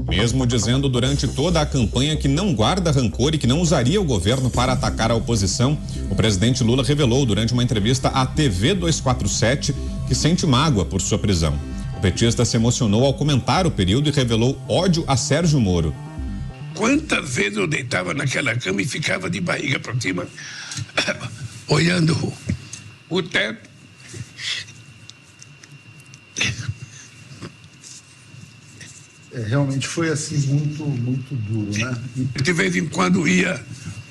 Mesmo dizendo durante toda a campanha que não guarda rancor e que não usaria o governo para atacar a oposição, o presidente Lula revelou durante uma entrevista à TV 247 que sente mágoa por sua prisão. O petista se emocionou ao comentar o período e revelou ódio a Sérgio Moro. Quantas vezes eu deitava naquela cama e ficava de barriga para cima, olhando o teto. Realmente foi assim muito duro, né? De vez em quando ia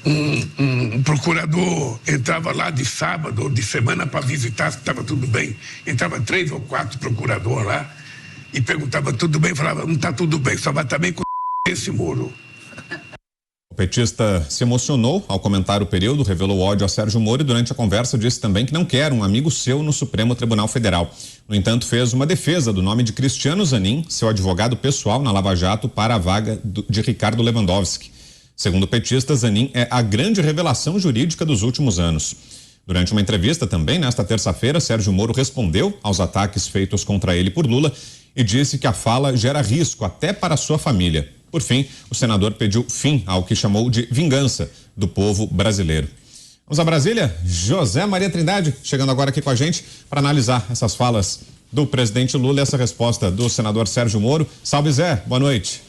um procurador, entrava lá de sábado ou de semana para visitar se estava tudo bem. Entrava 3 ou 4 procuradores lá e perguntava tudo bem, falava, não está tudo bem, só vai estar bem com esse Moro. O petista se emocionou ao comentar o período, revelou ódio a Sérgio Moro e durante a conversa disse também que não quer um amigo seu no Supremo Tribunal Federal. No entanto, fez uma defesa do nome de Cristiano Zanin, seu advogado pessoal na Lava Jato, para a vaga de Ricardo Lewandowski. Segundo o petista, Zanin é a grande revelação jurídica dos últimos anos. Durante uma entrevista também, nesta terça-feira, Sérgio Moro respondeu aos ataques feitos contra ele por Lula e disse que a fala gera risco até para sua família. Por fim, o senador pediu fim ao que chamou de vingança do povo brasileiro. Vamos a Brasília? José Maria Trindade chegando agora aqui com a gente para analisar essas falas do presidente Lula e essa resposta do senador Sérgio Moro. Salve, Zé, boa noite.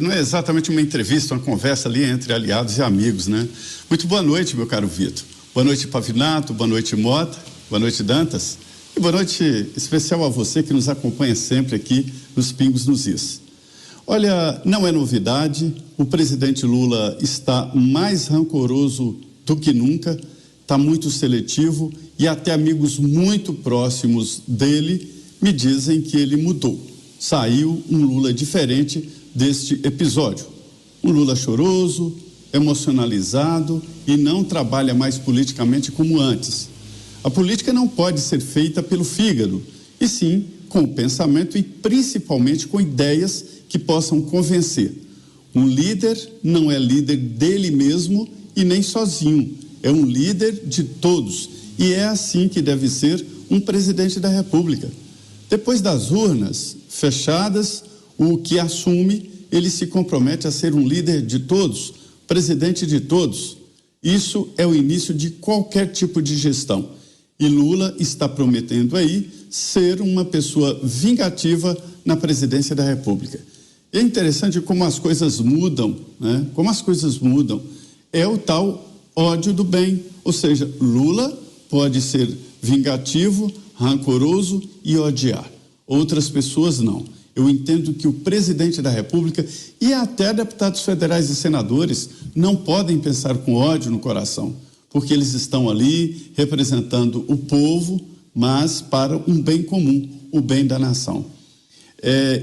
Não é exatamente uma entrevista, uma conversa ali entre aliados e amigos, né? Muito boa noite, meu caro Vitor. Boa noite, Pavinato, boa noite, Mota, boa noite, Dantas. E boa noite especial a você que nos acompanha sempre aqui nos Pingos nos Is. Olha, não é novidade, o presidente Lula está mais rancoroso do que nunca, está muito seletivo e até amigos muito próximos dele me dizem que ele mudou. Saiu um Lula diferente deste episódio. Um Lula choroso, emocionalizado e não trabalha mais politicamente como antes. A política não pode ser feita pelo fígado, e sim com o pensamento e principalmente com ideias que possam convencer. Um líder não é líder dele mesmo e nem sozinho, é um líder de todos. E é assim que deve ser um presidente da República. Depois das urnas fechadas, o que assume, ele se compromete a ser um líder de todos, presidente de todos. Isso é o início de qualquer tipo de gestão. E Lula está prometendo aí ser uma pessoa vingativa na presidência da República. É interessante como as coisas mudam, né? Como as coisas mudam. É o tal ódio do bem, ou seja, Lula pode ser vingativo, rancoroso e odiar. Outras pessoas não. Eu entendo que o presidente da República e até deputados federais e senadores não podem pensar com ódio no coração, porque eles estão ali representando o povo, mas para um bem comum, o bem da nação.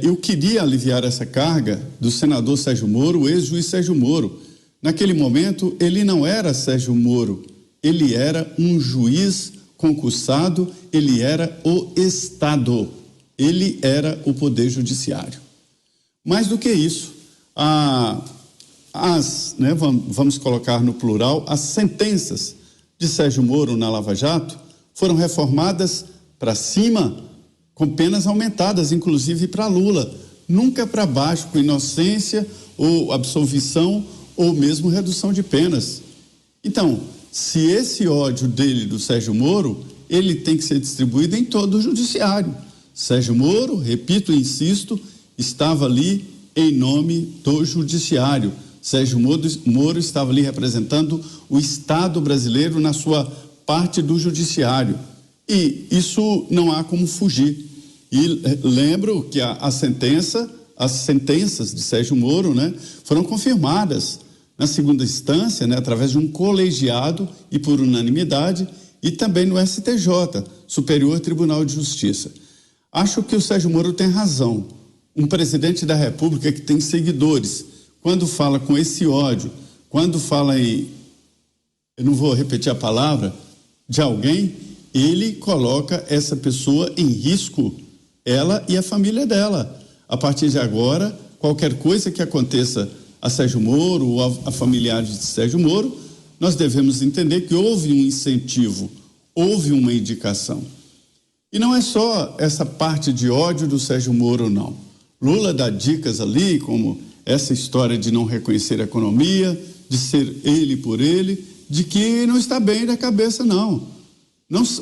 Eu queria aliviar essa carga do senador Sérgio Moro, o ex-juiz Sérgio Moro. Naquele momento, ele não era Sérgio Moro, ele era um juiz concursado, ele era o Estado, ele era o Poder Judiciário. Mais do que isso, vamos colocar no plural, as sentenças de Sérgio Moro na Lava Jato foram reformadas para cima, com penas aumentadas, inclusive para Lula, nunca para baixo, com inocência ou absolvição ou mesmo redução de penas. Então, se esse ódio dele, do Sérgio Moro, ele tem que ser distribuído em todo o judiciário. Sérgio Moro, repito e insisto, estava ali em nome do judiciário. Sérgio Moro estava ali representando o Estado brasileiro na sua parte do judiciário. E isso não há como fugir. E lembro que as sentenças de Sérgio Moro, né, foram confirmadas na segunda instância, né, através de um colegiado e por unanimidade, e também no STJ, Superior Tribunal de Justiça. Acho que o Sérgio Moro tem razão. Um presidente da República que tem seguidores, quando fala com esse ódio, quando fala em, eu não vou repetir a palavra, de alguém, ele coloca essa pessoa em risco, ela e a família dela. A partir de agora, qualquer coisa que aconteça a Sérgio Moro ou a familiares de Sérgio Moro, nós devemos entender que houve um incentivo, houve uma indicação. E não é só essa parte de ódio do Sérgio Moro, não. Lula dá dicas ali, como essa história de não reconhecer a economia, de ser ele por ele, de que não está bem da cabeça, não.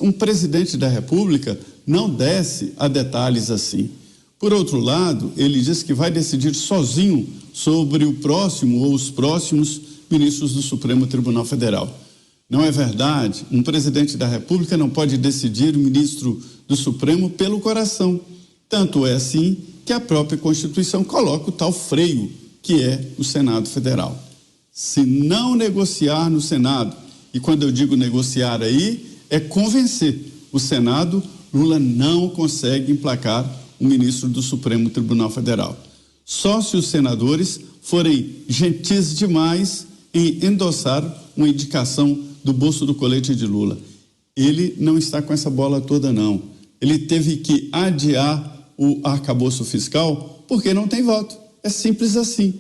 Um presidente da República não desce a detalhes assim. Por outro lado, ele diz que vai decidir sozinho sobre o próximo ou os próximos ministros do Supremo Tribunal Federal. Não é verdade. Um presidente da República não pode decidir o ministro do Supremo pelo coração. Tanto é assim que a própria Constituição coloca o tal freio, que é o Senado Federal. Se não negociar no Senado, e quando eu digo negociar aí, é convencer o Senado, Lula não consegue emplacar o ministro do Supremo Tribunal Federal. Só se os senadores forem gentis demais em endossar uma indicação do bolso do colete de Lula. Ele não está com essa bola toda, não. Ele teve que adiar o arcabouço fiscal porque não tem voto. É simples assim.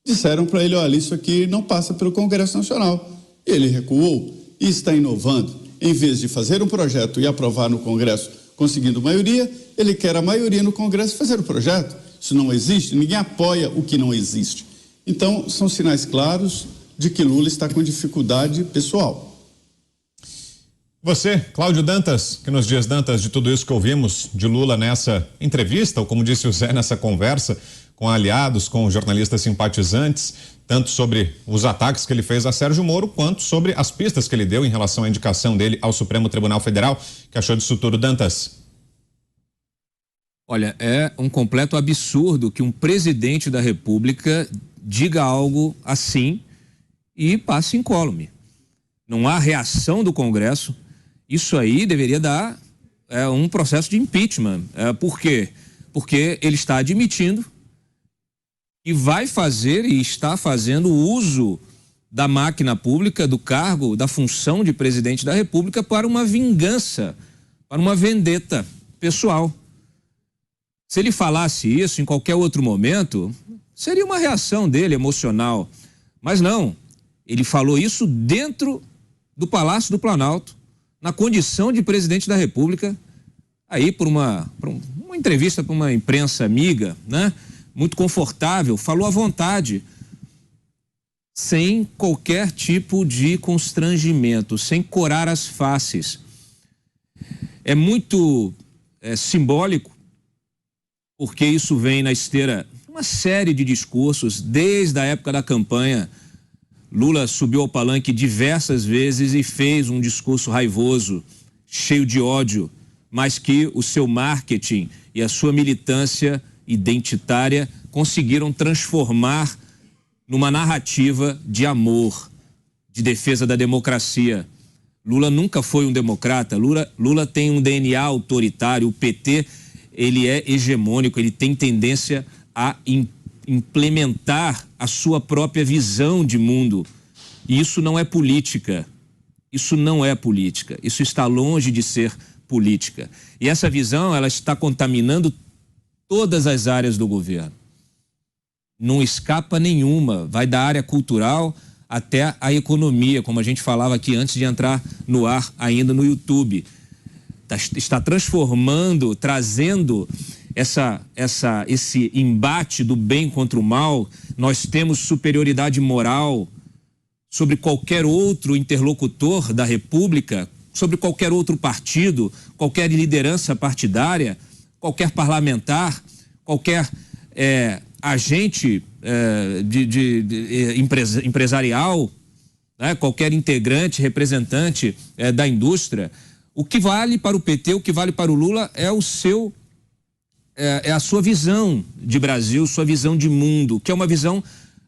Disseram para ele, olha, isso aqui não passa pelo Congresso Nacional. Ele recuou e está inovando. Em vez de fazer um projeto e aprovar no Congresso conseguindo maioria, ele quer a maioria no Congresso fazer o projeto. Isso não existe, ninguém apoia o que não existe. Então, são sinais claros de que Lula está com dificuldade pessoal. Você, Cláudio Dantas, que nos diz, Dantas, de tudo isso que ouvimos de Lula nessa entrevista, ou como disse o Zé, nessa conversa com aliados, com jornalistas simpatizantes, tanto sobre os ataques que ele fez a Sérgio Moro, quanto sobre as pistas que ele deu em relação à indicação dele ao Supremo Tribunal Federal. O que achou disso tudo, Dantas? Olha, é um completo absurdo que um presidente da República diga algo assim e passe incólume. Não há reação do Congresso. Isso aí deveria dar um processo de impeachment. Por quê? Porque ele está admitindo e vai fazer e está fazendo uso da máquina pública, do cargo, da função de presidente da República para uma vingança, para uma vendetta pessoal. Se ele falasse isso em qualquer outro momento, seria uma reação dele emocional. Mas não, ele falou isso dentro do Palácio do Planalto, na condição de presidente da República, aí por uma entrevista para uma imprensa amiga, né? Muito confortável, falou à vontade, sem qualquer tipo de constrangimento, sem corar as faces. É muito simbólico, porque isso vem na esteira de uma série de discursos, desde a época da campanha. Lula subiu ao palanque diversas vezes e fez um discurso raivoso, cheio de ódio, mas que o seu marketing e a sua militância identitária conseguiram transformar numa narrativa de amor, de defesa da democracia. Lula nunca foi um democrata. Lula tem um DNA autoritário. O PT, ele é hegemônico, ele tem tendência a implementar a sua própria visão de mundo. E isso não é política. Isso não é política. Isso está longe de ser política. E essa visão, ela está contaminando todas as áreas do governo. Não escapa nenhuma. Vai da área cultural até a economia, como a gente falava aqui antes de entrar no ar, ainda no YouTube. Está transformando, trazendo esse embate do bem contra o mal. Nós temos superioridade moral sobre qualquer outro interlocutor da República, sobre qualquer outro partido, qualquer liderança partidária, qualquer parlamentar, qualquer agente empresarial, né? Qualquer integrante, representante da indústria. O que vale para o PT, o que vale para o Lula é a sua visão de Brasil, sua visão de mundo, que é uma visão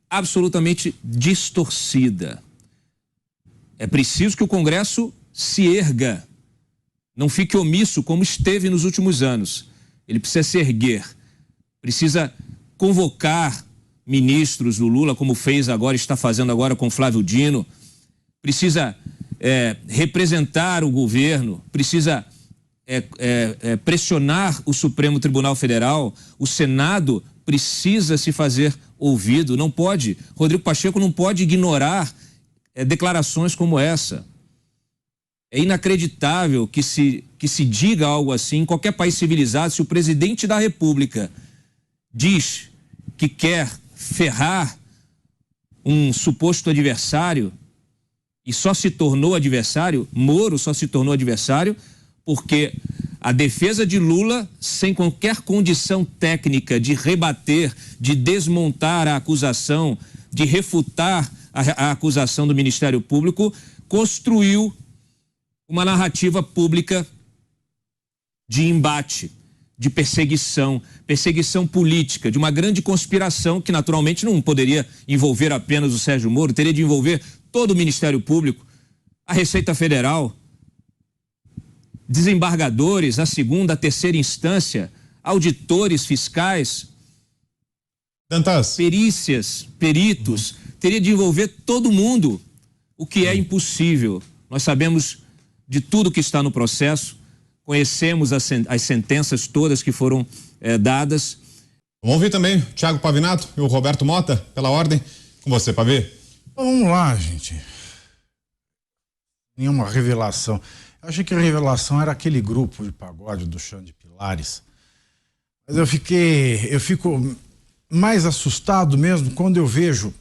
absolutamente distorcida. É preciso que o Congresso se erga, não fique omisso como esteve nos últimos anos. Ele precisa se erguer, precisa convocar ministros do Lula, como fez agora, está fazendo agora com Flávio Dino, precisa representar o governo, precisa pressionar o Supremo Tribunal Federal. O Senado precisa se fazer ouvido. Não pode, Rodrigo Pacheco não pode ignorar declarações como essa. É inacreditável que que se diga algo assim em qualquer país civilizado. Se o presidente da República diz que quer ferrar um suposto adversário e só se tornou adversário, Moro só se tornou adversário porque a defesa de Lula, sem qualquer condição técnica de rebater, de desmontar a acusação, de refutar a acusação do Ministério Público, construiu uma narrativa pública de embate, de perseguição política, de uma grande conspiração que naturalmente não poderia envolver apenas o Sérgio Moro, teria de envolver todo o Ministério Público, a Receita Federal, desembargadores, a segunda, a terceira instância, auditores fiscais, Dantas. perícias, peritos, teria de envolver todo mundo, o que é impossível. Nós sabemos de tudo que está no processo, conhecemos as sentenças todas que foram dadas. Vamos ouvir também o Thiago Pavinato e o Roberto Mota, pela ordem. Com você, Pavê. Vamos lá, gente. Nenhuma revelação. Eu achei que a revelação era aquele grupo de pagode do Chão de Pilares. Mas eu fico mais assustado mesmo quando eu vejo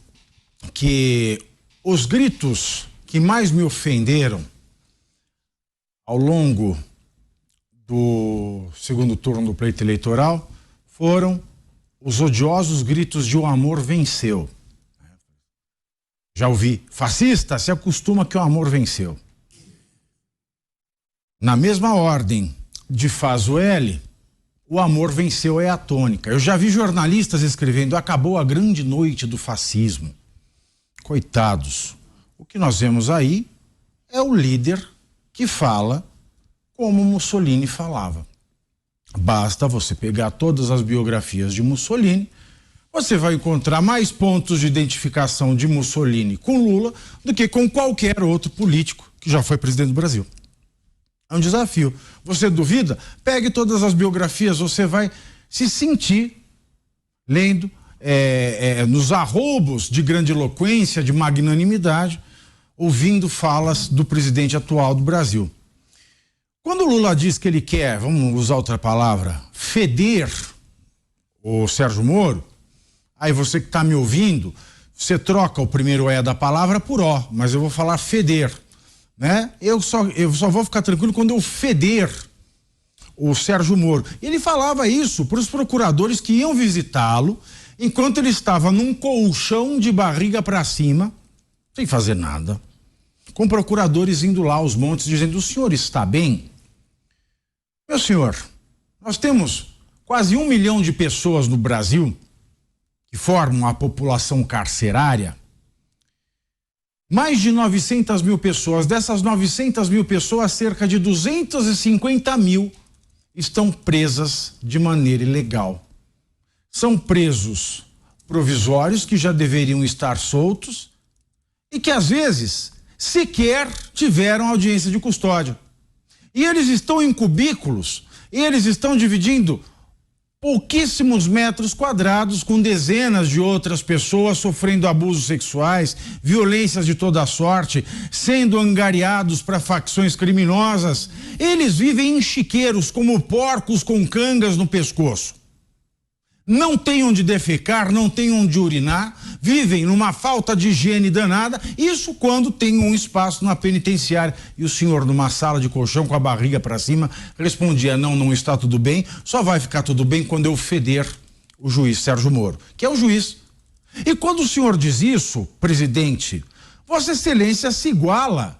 que os gritos que mais me ofenderam ao longo do segundo turno do pleito eleitoral foram os odiosos gritos de o amor venceu. Já ouvi, fascista, se acostuma que o amor venceu. Na mesma ordem de faz o L, o amor venceu é a tônica. Eu já vi jornalistas escrevendo, acabou a grande noite do fascismo. Coitados, o que nós vemos aí é o líder que fala como Mussolini falava. Basta você pegar todas as biografias de Mussolini, você vai encontrar mais pontos de identificação de Mussolini com Lula do que com qualquer outro político que já foi presidente do Brasil. É um desafio. Você duvida? Pegue todas as biografias, você vai se sentir lendo nos arroubos de grandiloquência, de magnanimidade, ouvindo falas do presidente atual do Brasil. Quando o Lula diz que ele quer, vamos usar outra palavra, feder o Sérgio Moro, aí você que está me ouvindo, você troca o primeiro E da palavra por O, mas eu vou falar feder, né? Eu só vou ficar tranquilo quando eu feder o Sérgio Moro. Ele falava isso para os procuradores que iam visitá-lo enquanto ele estava num colchão de barriga para cima, sem fazer nada, com procuradores indo lá aos montes dizendo: o senhor está bem? Meu senhor, nós temos quase 1 milhão de pessoas no Brasil que formam a população carcerária. Mais de 900 mil pessoas, dessas 900 mil pessoas, cerca de 250 mil estão presas de maneira ilegal. São presos provisórios que já deveriam estar soltos e que às vezes sequer tiveram audiência de custódia. E eles estão em cubículos, e eles estão dividindo pouquíssimos metros quadrados com dezenas de outras pessoas sofrendo abusos sexuais, violências de toda sorte, sendo angariados para facções criminosas. Eles vivem em chiqueiros como porcos com cangas no pescoço. Não têm onde defecar, não têm onde urinar, vivem numa falta de higiene danada, isso quando tem um espaço na penitenciária. E o senhor, numa sala de colchão com a barriga para cima, respondia: não está tudo bem, só vai ficar tudo bem quando eu feder o juiz Sérgio Moro, que é o juiz. E quando o senhor diz isso, presidente, Vossa Excelência se iguala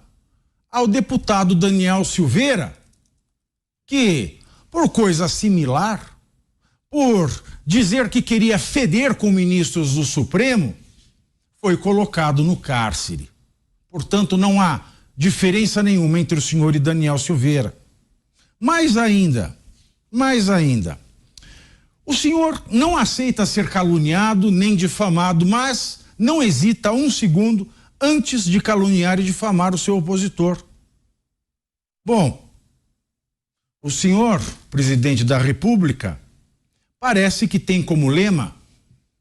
ao deputado Daniel Silveira, que, por coisa similar, por dizer que queria feder com ministros do Supremo, foi colocado no cárcere. Portanto, não há diferença nenhuma entre o senhor e Daniel Silveira. Mais ainda, o senhor não aceita ser caluniado nem difamado, mas não hesita um segundo antes de caluniar e difamar o seu opositor. Bom, o senhor, presidente da República, parece que tem como lema,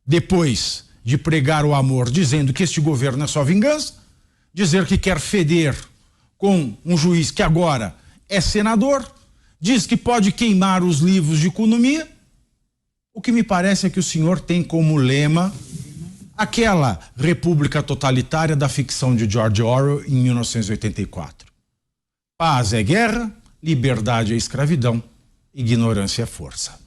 depois de pregar o amor, dizendo que este governo é só vingança, dizer que quer feder com um juiz que agora é senador, diz que pode queimar os livros de economia. O que me parece é que o senhor tem como lema aquela república totalitária da ficção de George Orwell em 1984. Paz é guerra, liberdade é escravidão, ignorância é força.